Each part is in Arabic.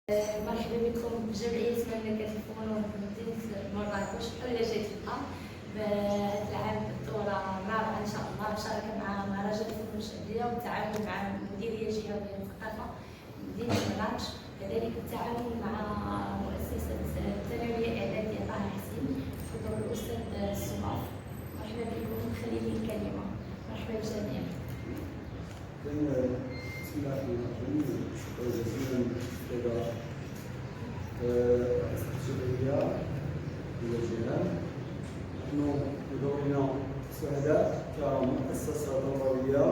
مرحبا بكم بجمعية مملكة الفنون بمدينة مراكش اللي جيتها بهذا العام الدورة الرابعة إن شاء الله بشراكة مع مهرجان الفنون الشعبية والتعاون مع المديرية الجهوية للثقافة مدينة مراكش، كذلك بالتعاون مع مؤسسة الثانوية الإعدادية طه حسين بحضور الأستاذ الصغار. مرحبا بكم، خلي لي الكلمة. مرحبا بالجميع. بسم الله الرحمن الرحيم. شكرا جزيلا لدى الجمعية والجيران. نحن بدورنا سعداء كمؤسسة تربوية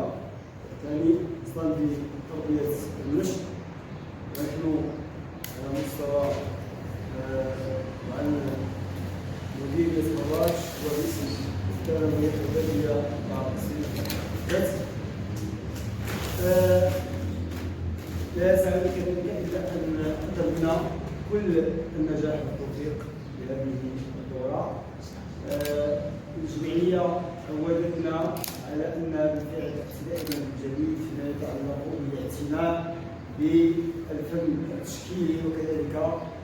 ثاني اصلا بتربية النشء، ونحن على مستوى معنا مديرية مراكش ورئيس الثانوية الإعدادية مع قسم لا يسعدك إلا أن أتمنى كل النجاح والتوفيق لهذه الدورة. الجمعية عودتنا على أن بالفعل ابتدائنا الجديد فيما يتعلق بالاعتناء بالفن التشكيلي وكذلك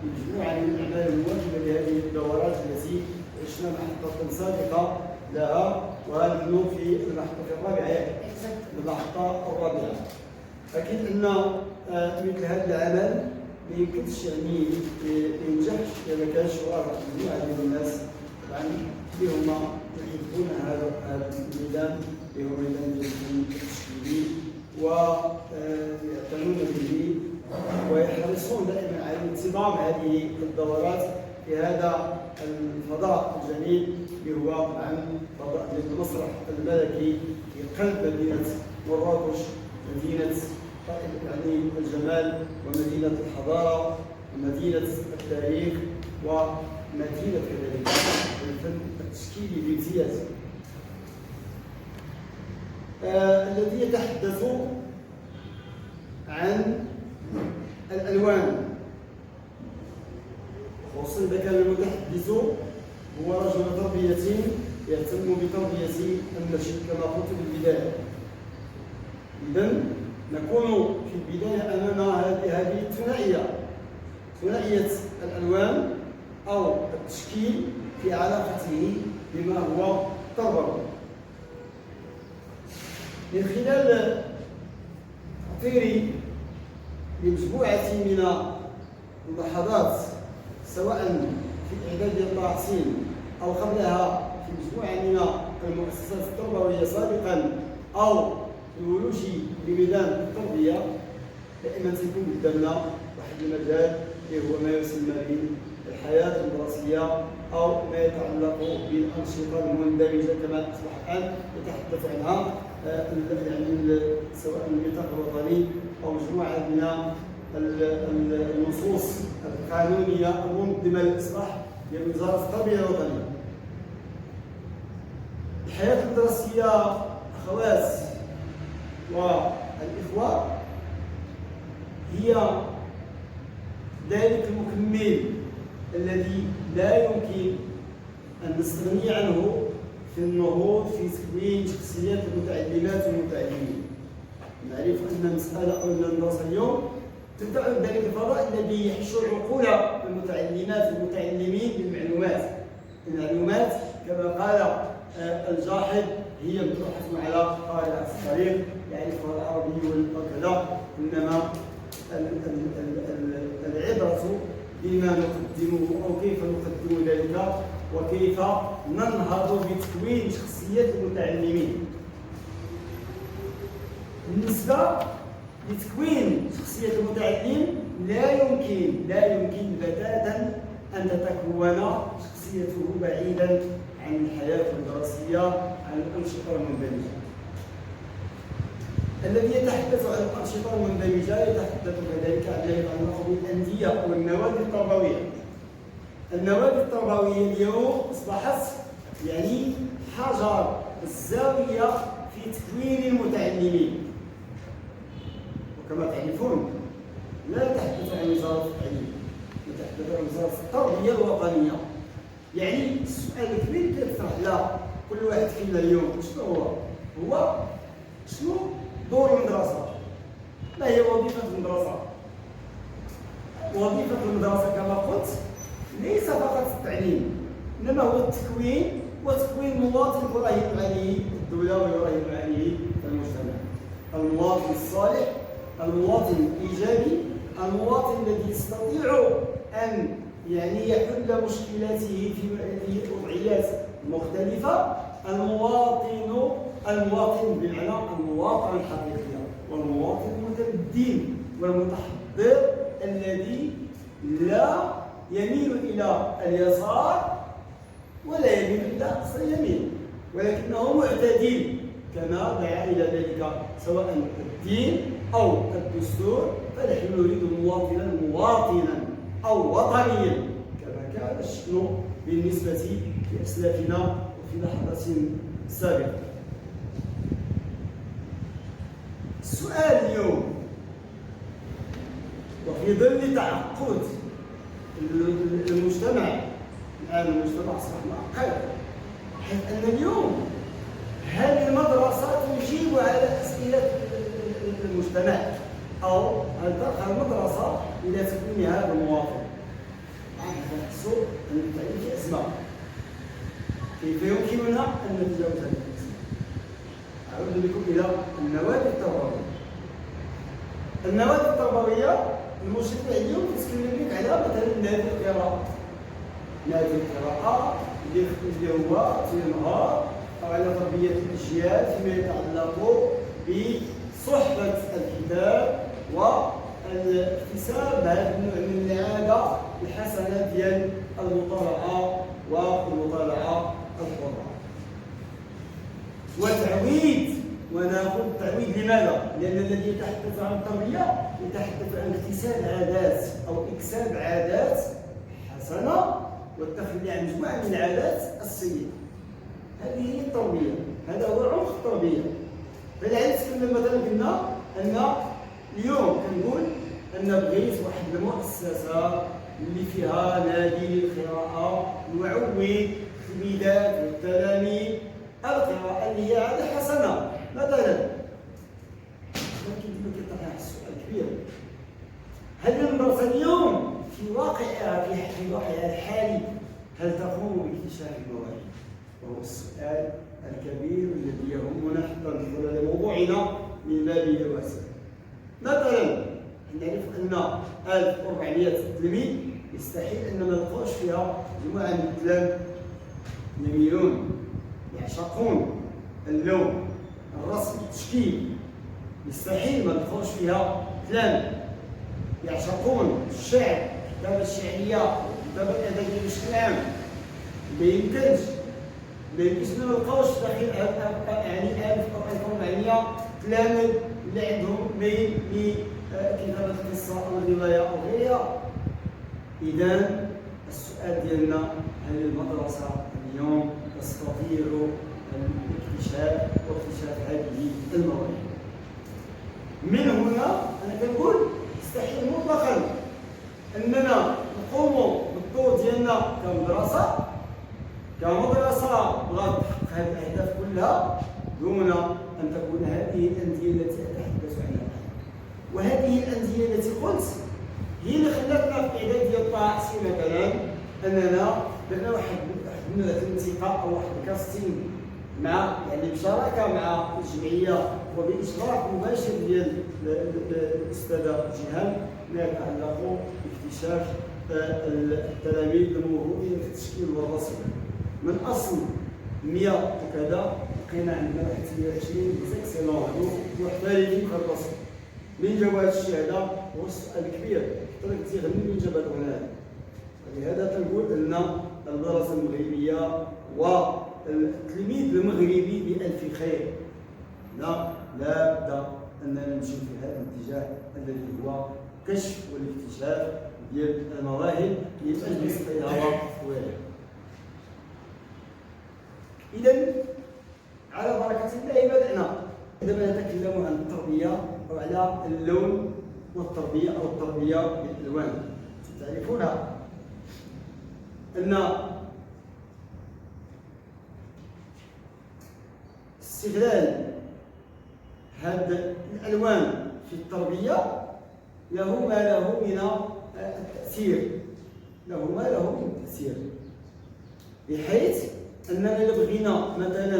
مجموعة من الأعمال المواكبة لهذه الدورات التي عشنا محطة سابقة لها، ونحن في المحطة الرابعة. المحطة الرابعة. أكيد أن مثل هذا العمل ما يمكنش يعني ينجحش إذا ما كانش وراء مجموعة من الناس طبعا اللي هما يحبون هذا الميدان اللي هو ميدان الفن التشكيلي ويعتنون به ويحرصون دائما على انتظام هذه الدورات في هذا الفضاء الجميل اللي هو عن فضاء المسرح الملكي في قلب مدينة مراكش، مدينة يعني الجمال ومدينة الحضارة ومدينة التاريخ ومدينة كذلك الفن التشكيلي بامتياز. الذي يتحدث عن الألوان، خصوصا إذا كان المتحدث هو رجل تربية يهتم بتربية النشء كما قلت في البداية. إذن نكون في البداية أمام هذه الثنائية، ثنائية الألوان أو التشكيل في علاقته بما هو تربوي. من خلال تقريري لمجموعة من اللحظات سواء في إعداد طه حسين أو قبلها في مجموعة من المؤسسات التربوية سابقا أو في ولوج لميدان التربية، دائما تكون قدامنا واحد المجال اللي هو ما يسمى بالحياة الدراسية أو ما يتعلق بالأنشطة المندمجة كما أصبح الآن يتحدث عنها يعني سواء النطاق الوطني أو مجموعة من النصوص القانونية المنظمة للإصلاح لوزارة التربية الوطنية. الحياة الدراسية أخوات والإخوة هي ذلك المكمل الذي لا يمكن أن نستغني عنه في النهوض في تكوين شخصيات المتعلمات والمتعلمين. نعرف أن المسألة أو الدراسة اليوم تبدأ من ذلك الفضاء الذي يحشو عقول المتعلمات والمتعلمين بالمعلومات. المعلومات كما قال الجاحظ هي مطروحة على قارعة الطريق يعرفها العربي وكذا، إنما العبرة بما نقدمه أو كيف نقدم ذلك وكيف ننهض بتكوين شخصية المتعلمين. بالنسبة لتكوين شخصية المتعلم لا يمكن بتاتا أن تتكون شخصيته بعيدا عن الحياة الدراسية، عن الأنشطة المندمجة. الذي يتحدث عن الأنشطة المندمجة يتحدث كذلك عن ما يتعلق بالأندية والنوادي التربوية. النوادي التربوية اليوم أصبحت يعني حجر الزاوية في تكوين المتعلمين. وكما تعرفون لا نتحدث عن وزارة التعليم، نتحدث عن وزارة التربية الوطنية. يعني السؤال الكبير كيطرح على كل واحد فينا اليوم شنو هو شنو دور المدرسة؟ ما هي وظيفة المدرسة؟ وظيفة المدرسة كما قلت ليس فقط التعليم، إنما هو التكوين، وتكوين مواطن يراهن عليه الدولة ويراهن عليه المجتمع. المواطن الصالح، المواطن الإيجابي، المواطن الذي يستطيع أن يحل مشكلاته في وضعيات مختلفة، المواطن بمعنى المواطنة الحقيقية، والمواطن المتمدن والمتحضر الذي لا يميل إلى اليسار ولا يميل إلى أقصى اليمين، ولكنه معتدل كما دعا إلى ذلك سواء الدين أو الدستور. فنحن نريد مواطنا أو وطنيا كما كان الشأن بالنسبة لأسلافنا وفي لحظة سابقة. السؤال اليوم وفي ظل تعقد المجتمع الآن، المجتمع أصبح معقد، حيث أن اليوم هل المدرسة تجيب على أسئلة المجتمع، أو هل ترقى المدرسة إلى تكوين هذا المواطن؟ نحس أن التعليم في أزمة. كيف يمكننا أن نتجاوز هذه الأزمة؟ أعود بكم إلى النوادي التربوية. النوادي التربوية المجتمع اليوم تتكلم لك على مثلا نادي القراءة. نادي القراءة اللي هو تنهار على تربية الأجيال فيما يتعلق بصحبة الكتاب واكتساب هذا النوع من العادة الحسنة ديال المطالعة والمطالعة الحرة. وتعويد، وناخذ التعويد لماذا؟ لأن الذي يتحدث عن التربية يتحدث عن اكتساب عادات أو إكساب عادات حسنة والتخلي عن مجموعة من العادات السيئة. هذه هي التربية، هذا هو عمق التربية. فلذلك كنا مثلا قلنا أن اليوم كنقول أن بغيت واحد المؤسسة اللي فيها نادي للقراءة نعود التلميذات والتلاميذ القراءة اللي هي عادة حسنة مثلا. لكن كما كيطرح السؤال كبير، هل المدرسة اليوم في واقعها الحالي هل تقوم باكتشاف المواهب؟ وهو السؤال الكبير الذي يهمنا حتى ندخل لموضوعنا من بابه الواسع. مثلا نعرف أن 1400 تلميذ يستحيل أن ما نلقاوش فيها مجموعة من التلاميذ يميلون يعشقون اللون الرسم التشكيل. يستحيل ما نلقاوش فيها تلاميذ يعشقون الشعر، الكتابة الشعرية، الكتابة الأدبية بشكل عام. ما يمكنش ما نلقاوش داخل 1000 أو 1400 تلاميذ اللي عندهم ميل لكتابة القصة أو الرواية أو غيرها. إذا السؤال ديالنا، هل المدرسة اليوم تستطيع واكتشاف هذه المواهب؟ من هنا أنا كنقول يستحيل مطلقا أننا نقوم بالدور ديالنا كمدرسة بغات تحقق هذه الأهداف كلها دون أن تكون هذه الأندية التي أتحدث عنها. وهذه الأندية التي قلت هي اللي خلتنا في إعداد ديال طه حسين مثلا أننا درنا واحد النوع ديال الانتقاء أو واحد الكاستينغ مع بشراكة مع الجمعية وبإشراف مباشر ديال الأستاذة جيهان ما يتعلق باكتشاف التلاميذ الموهوبين في التشكيل والرسم. من أصل 100 وكذا لقينا عندنا واحد 28 زيكسيلون محترفين في الرسم. من جاب هذا الشيء هذا هو السؤال الكبير، حتى تيغني من جاب هذا. ولهذا تنقول أن المدرسة المغربية والتلميذ المغربي بألف خير. لا بد أننا نمشي في هذا الاتجاه الذي هو كشف والاكتشاف ديال المواهب لأجل استيعابها وغيرها. إذا على بركة الله بدأنا. عندما نتكلم عن التربية أو على اللون والتربية أو التربية بالألوان، تعرفون أن استغلال هذه الألوان في التربية له ما له من التأثير، له ما له من تأثير، بحيث أننا إذا بغينا مثلا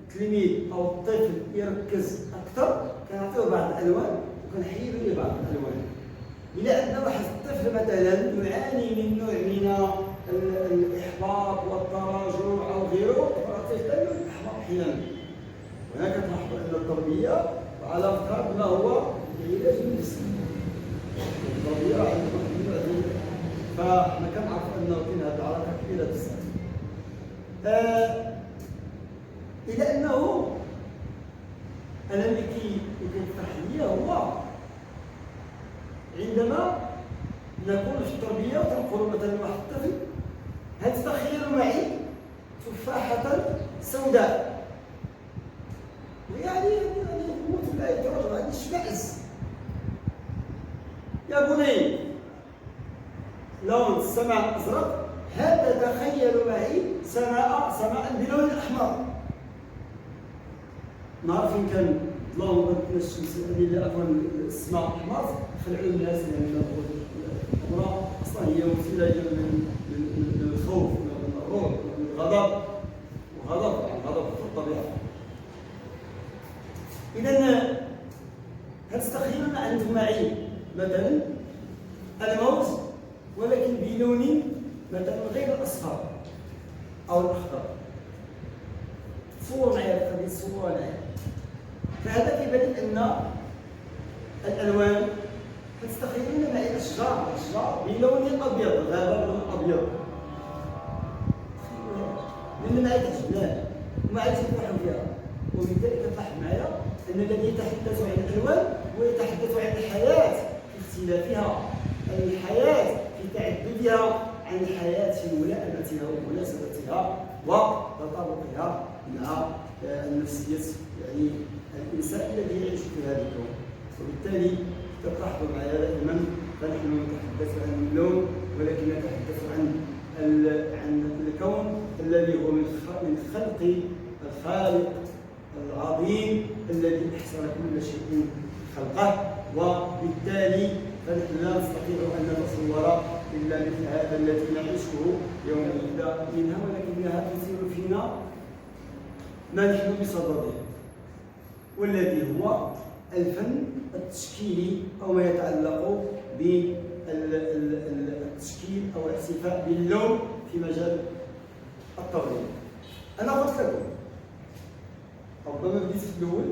التلميذ أو الطفل يركز أكثر كنعطيوه بعض الألوان وكنحيدو ليه بعض الألوان. إلا أن واحد الطفل مثلا يعاني من نوع من الإحباط والتراجع أو غيره فنعطيه دائما الإحباط أحيانا. وهنا كتلاحظوا أن التربية على افتراض ما هو العلاج النفسي. التربية عندنا فحنا كنعرفوا أنه كاين هذه العلاقة كبيرة بزاف. إلى أنه أنا اللي كيطرح لي هو عندما نكون في التربية وتنقل مثلا واحد الطفل هل تتخيل معي تفاحة سوداء يعني يموت ولا يتراجع هذا الشمئز يا بني لون السماء أزرق هل تتخيل معي سماء بلون أحمر. نهار فين كان اللهم الشمس اللي عفوا السماء احمر خلعوا الناس لان الكره اصلا هي وسيله من الخوف من الروح من الغضب والغضب في الطبيعه. اذا هل تستخيلون عندكم معي مثلا الموز ولكن بلون مثلا غير الاصفر او الاخضر؟ صوروا معي القضيه صوروا معي. فهذا كيبان ان الالوان تستخدمون معي الاشجار بلون ابيض غابه بلون ابيض لان ما تعجبناه وما عادش نفرحوا فيها. وبالتالي كتلاحظ معايا ان الذي يتحدث عن الالوان هو يتحدث عن الحياه في اختلافها، عن الحياه في تعددها، عن الحياه في ملائمتها ومناسبتها وتطابقها مع النفسيه يعني الانسان الذي يعيش في هذا الكون. وبالتالي تلاحظوا معي دائما فنحن نتحدث عن اللون ولكن نتحدث عن الكون الذي هو من خلق الخالق العظيم الذي احسن كل شيء خلقه. وبالتالي فنحن لا نستطيع ان نتصور الا مثل هذا الذي نعيشه يوميا منها، ولكنها تثير فينا ما نحن بصدده والذي هو الفن التشكيلي او ما يتعلق بالتشكيل او الاحتفاء باللون في مجال التربيه. انا قلت لكم ربما بديت في الاول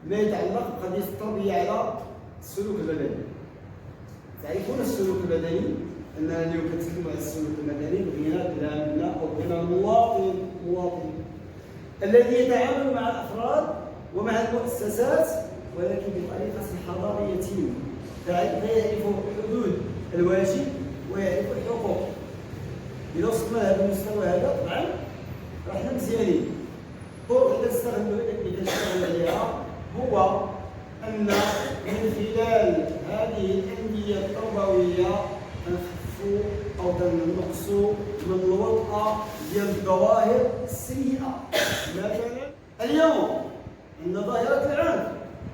ما يتعلق بقضيه التربيه على السلوك البدني. تعرفون السلوك البدني اننا اليوم كنتكلموا على السلوك المدني بغينا كلامنا او بغينا المواطن الذي يتعامل مع الافراد ومع المؤسسات ولكن بطريقه حضاريه فيعرف حدود الواجب ويعرف الحقوق. اذا وصلنا لهذا المستوى هذا طبعا راحنا مزيانين. الطرق اللي كنشتغل عليها هو ان من خلال هذه الانديه التربويه نخفوا او نقصوا من الوطأة ديال الظواهر السيئه. مثلا اليوم عندنا ظاهره العنف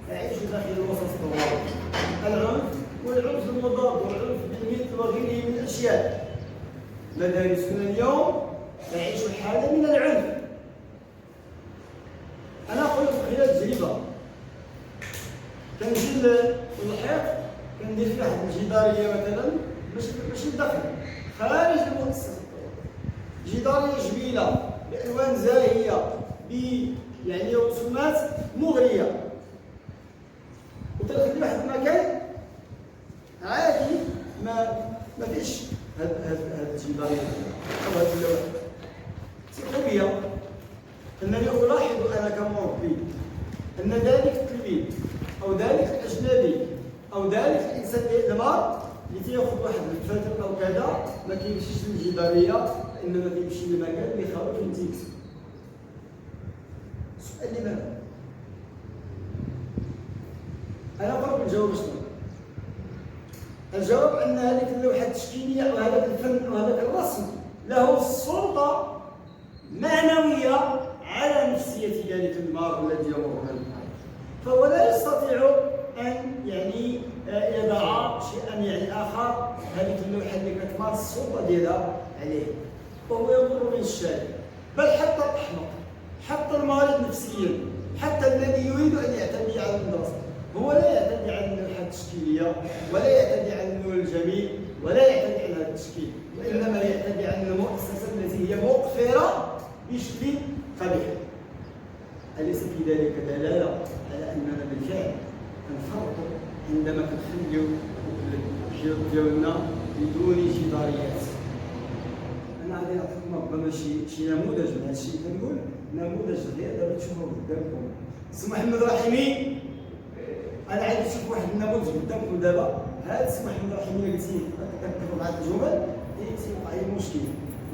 تعيش داخل الوسط الطوارئ. العنف والعنف المضاد والعنف بالمثل وغيره من الاشياء. مدارسنا اليوم تعيش حاله من العنف. انا اقول لكم خلال تجربه كنجي للحيط كندير فيه واحد الجداريه مثلا باش ندخل خارج المؤسسه جداريه جميله بالوان زاهيه يعني رسومات مغريه وتدخل واحد المكان عادي ما فيش هاد الجداريه او هاد اللوحه. ثقوا بيا انني الاحظ انا كمربي ان ذلك التلميذ او ذلك الاجنبي او ذلك الانسان المرض اللي تياخذ واحد الفتره او كذا ما كيمشيش للجداريه انما كيمشي لمكان اللي خاوي كينتيكس. السؤال لماذا؟ انا قرب نجاوب شنو؟ الجواب ان هذيك اللوحه التشكيليه وهذاك الفن وهذاك الرسم له سلطه معنويه على نفسيه ذلك المرء الذي يمر به، فهو لا يستطيع ان يعني يضع شيئا يعني اخر هذيك اللوحه اللي كتمارس السلطه ديالها عليه، وهو يمر من الشارع. بل حتى الاحمق، حتى المريض نفسيا، حتى الذي يريد ان يعتدي على المدرسه هو لا يعتدي على اللوحه التشكيليه، ولا يعتدي على اللون الجميل، ولا يعتدي على هذا التشكيل، وانما يعتدي على المؤسسه التي هي مقفره بشكل قبيح. أليس في ذلك دلالة على أننا بالفعل كنفرطوا عندما كنخليو الجيل ديالنا بدون جداريات؟ أنا غادي نعطيكم ربما شي نموذج من هذا الشيء، كنقول نموذج غير دابا تشوفوه قدامكم. السي محمد رحيمي، أنا عاد نشوف واحد النموذج قدامكم دابا. هذا السي محمد رحيمي اللي قلتي كتكتبوا مع الجمل تيوقع لي مشكل،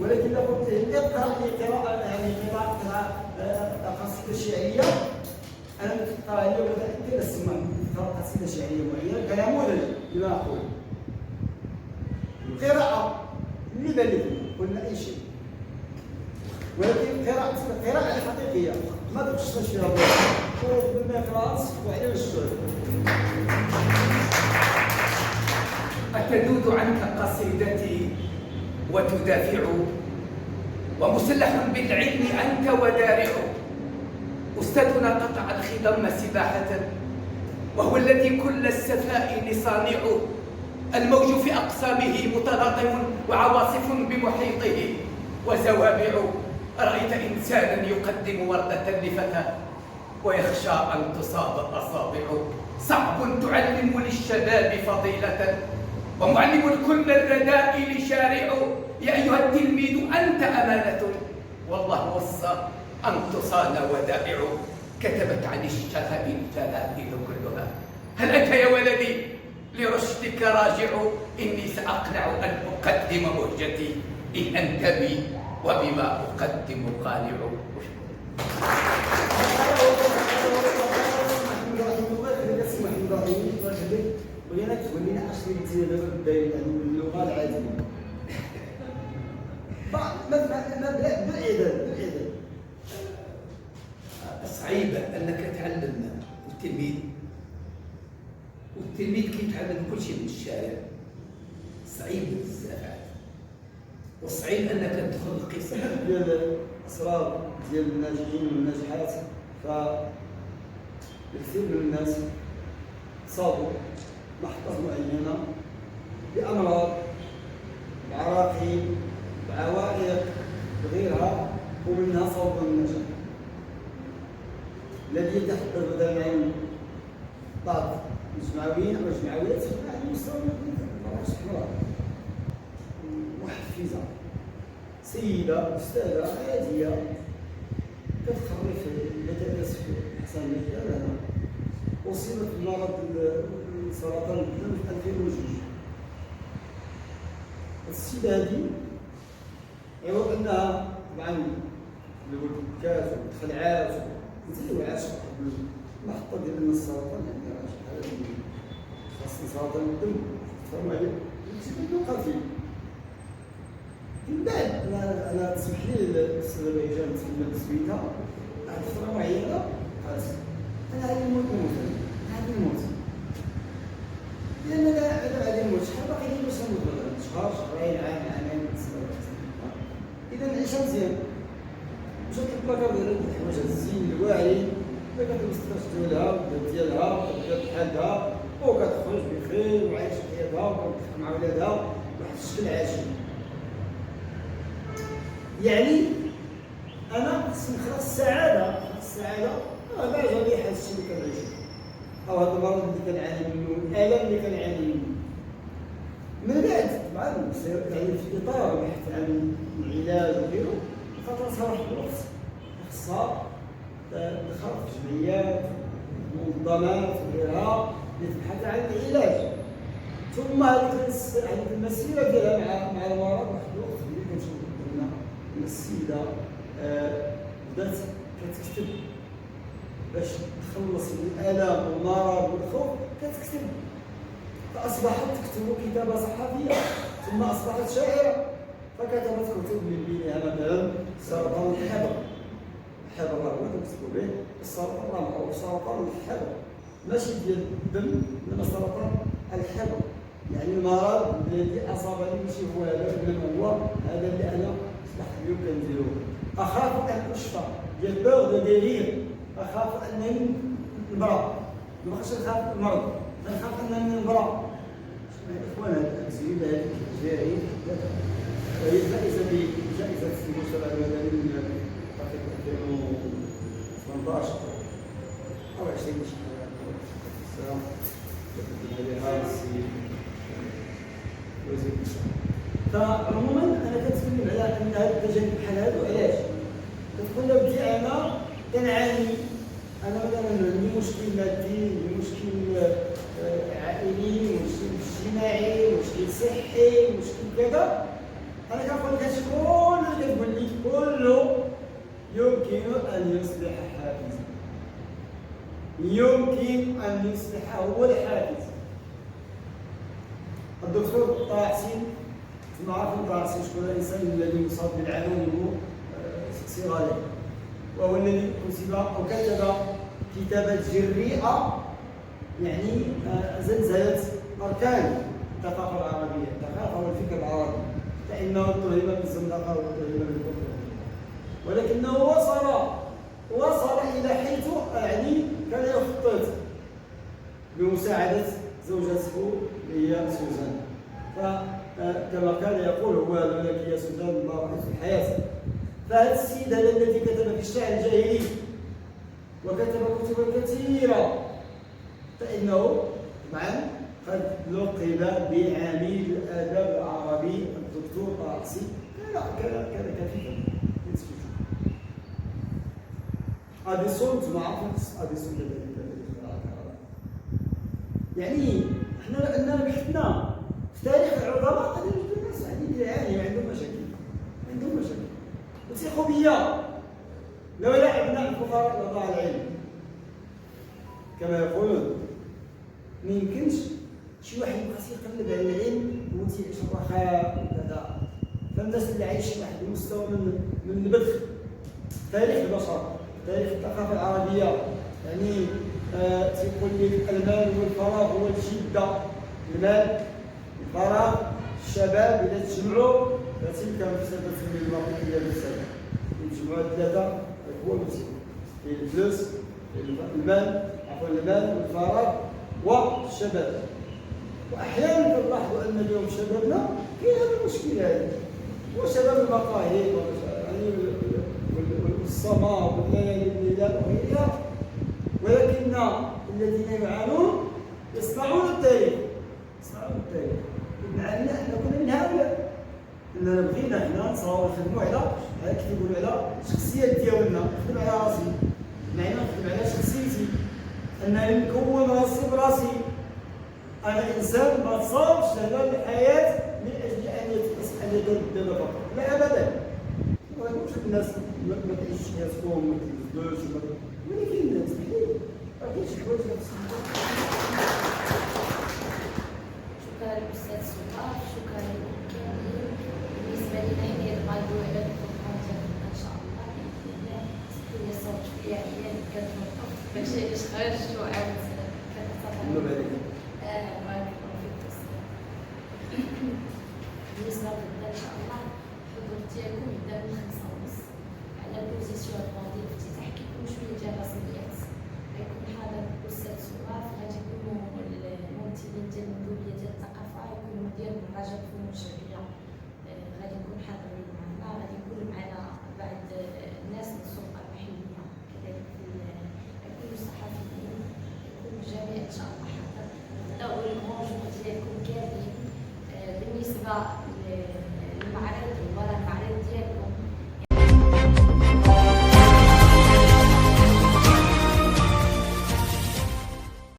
ولكن لو قلت له اقرا لي قراءه يعني قراءه قصيده شعريه، انا نقرا عليه ومتاكد اسمع قراءه قصيده شعريه معينه كنموذج لما اقول. القراءه اللي بان لكم قلنا اي شيء، ولكن قراءه حقيقيه ما تخصش فيها وقلنا قراءه وعلى السؤال. أتذود عنك قصيدتي وتدافع، ومسلح بالعلم أنت ودارع. أستاذنا قطع الخضم سباحة، وهو الذي كل السفائن صانع. الموج في أقسامه متلاطم، وعواصف بمحيطه وزوابع. رأيت إنسانا يقدم وردة لفتى، ويخشى أن تصاب أصابع. صعب تعلم للشباب فضيلة، ومعلم كل الرذائل شارع. يا أيها التلميذ أنت أمانة، والله وصى أن تصان ودائع. كتبت عن الشفاء الجلائل كلها، هل أنت يا ولدي لرشدك راجع؟ إني سأقنع أن أقدم مهجتي إن أنت بي وبما أقدم قانع. ولينا تولينا اشري ديال دابا بالداير يعني باللغه العاديه. بالاعداد صعيبة أنك تعلم التلميذ، والتلميذ كيتعلم كل شيء من الشارع. صعيب بزاف، والصعيب أنك تدخل القصة ديال الاسرار ديال الناجحين والناجحات. فالكثير من الناس صابوا محطة معينة بأمراض، بعراقيل، بعوائق وغيرها، ومنها صوب النجاح الذي يتحدث مثلا عن بعض المجمعويين أو المجمعويات على المستوى الحمراء. محفزة، سيدة أستاذة عادية كتخرج في حسن مكان، أصيبت بمرض سرطان الدم في 2002. السيدة هذه عوض أنها طبعا البكات والخلعات زي وعاشت واحد المحطة ديال السرطان، يعني شحال خاصة سرطان الدم تفهموا عليه تيبقى فيه. من بعد أنا تسمح لي الأستاذة بهجان تسمى بسميتها بعد فترة معينة قالت أنا غادي نموت غادي نموت، لأن أنا غادي نموت. شحال باقي لي باش نموت؟ مثلا شهر، شهرين، عام، عامين، إذا نعيشها مزيان. مشات البلاكار ديالها الحوايج الزين الواعرين، اللي كتلبس التيشيرت ديالها والدار ديالها وكتبدا بحالها وكتخرج بخير وعايشة حياتها وكتضحك مع ولادها بواحد الشكل عاجل. يعني أنا خصني نخلق السعادة، ما جابني هذا الشيء اللي كنعيشو أو هذا المرض اللي كنعاني منه، الآلام اللي كنعاني منه. من بعد طبعا يعني في إطار البحث عن العلاج وغيره، خاطرها واحد الوقت خصها تدخل في جمعيات منظمات وغيرها اللي تبحث عن العلاج. ثم هذيك المسيرة ديالها مع المرض واحد الوقت اللي كنشوف قدامنا أن السيدة بدات كتكتب باش تخلص من الآلام والمرض والخوف، كتكتب. فأصبحت تكتب كتابة صحفية، ثم أصبحت شاعرة، فكتبت كتب من بينها مثلا سرطان الحبر. الحبر راه هو كنكتبوا به، السرطان راه معروف سرطان الحبر، ماشي ديال الدم، إنما سرطان الحبر، يعني المرض الذي اصابني ماشي هو هذا، انما هو هذا اللي انا اصبحت اليوم كنديرو. اخاف ان اشفى، ديال بور دو ديرير، اخاف انني نبرا، ما بقاش نخاف المرض، نخاف انني نبرا. الاخوان هذه التجربه هذه الجزائريه هي فائزه بجائزه المجتمع المدني من تقريبا 2018 او 20 السلام عليها السيد وزير الصحه. فعموما انا كنتكلم على ان هذه التجارب بحال هادو علاش؟ كتقول له بدي انا كنعاني، انا مثلا عندي مشكل مادي، عندي مشكل عائلي، مشكل اجتماعي، مشكل صحي، مشكل كذا. انا كنقول لك هادشي كله اللي كتقول لي كله يمكن ان يصبح حافزا، يمكن ان يصبح هو الحافز. الدكتور طه حسين، معروف طه حسين شكون الانسان الذي مصاب بالعنان صغاري، وهو الذي كتب او كتب كتابات جريئه، يعني زلزلت اركان الثقافه العربيه، الثقافه والفكر العربي، فانه اتهم بالزندقه واتهم بالكفر، ولكنه وصل الى حيث يعني كان يخطط بمساعده زوجته اللي هي سوزان. فكما كان يقول هو لك يا سوزان ما رأيت في الحياه. فهذا السيد هذا الذي كتب في الشعر الجاهلي وكتب كتبا كثيره، فانه طبعا قد لقب بعميد الادب العربي الدكتور طه حسين. كان كفيفا اديسون، معروف اديسون الذي اخترع الكهرباء. يعني احنا عندنا بحثنا في تاريخ العظماء غادي نجدوا الناس قاعدين يعانيوا، عندهم مشاكل، وثيقوا بيا لولا ابناء الفقراء لضاع العلم كما يقولون. ما يمكنش شي واحد يبقى يقلب على العلم وتيعيش الرخاء وكذا. فالناس اللي عايشين واحد المستوى من البذخ، تاريخ البشر، تاريخ الثقافه العربيه، يعني تيقول لك المال والفراغ هو الشده، المال الفراغ الشباب اذا تجمعوا فتلك مفسده للمرء بالسلام. يجمعوا الثلاثه هو المسلم، الفلوس، المال والفراغ والشباب. واحيانا كنلاحظوا ان اليوم شبابنا كاين هذه المشكله هذه، هو شباب المقاهي يعني والسماء والليالي الليلات وغيرها، ولكن الذين يعانون يصنعون التاريخ. ابن عمنا احنا كنا من هؤلاء، اننا بغينا حنا نخدموا على كيف يقولوا على الشخصيات ديالنا، نخدم على راسي، معنى نخدم على شخصيتي، انني نكون راسي براسي. انا انسان ما تصابش على الحياه من اجل ان يتقدم فقط، لا ابدا. ما نقولش الناس ما تعيش حياتهم ما تلبسوش، ولكن الناس ما كاينش حوايج شكرا للاستاذ سهى، شكرا لكم كاملين. بالنسبه لنا هي الغدوه على البروغرام ديالنا ان شاء الله باذن الله. هي صوت شويه عيان كتنطق ماشي علاش خرجت وعاود كنتصل. بالنسبه لغدا ان شاء الله الحضور ديالكم يبدا من 5:30 على البوزيسيون ديال الافتتاح. كيكون شويه ديال الرسميات، غيكون حاضر الاستاذ سهى، غادي يكونوا الممثلين ديال المندوبيه ديال الثقافه، يكونوا ديال مهرجان الفنون الشعبيه، غادي يكون حاضرين معنا. غادي يكون معنا بعض الناس من السلطه المحليه، كذلك يكون الصحفيين، يكون الجميع ان شاء الله حاضر. نبداو الكونجور ديالكم كاملين. بالنسبه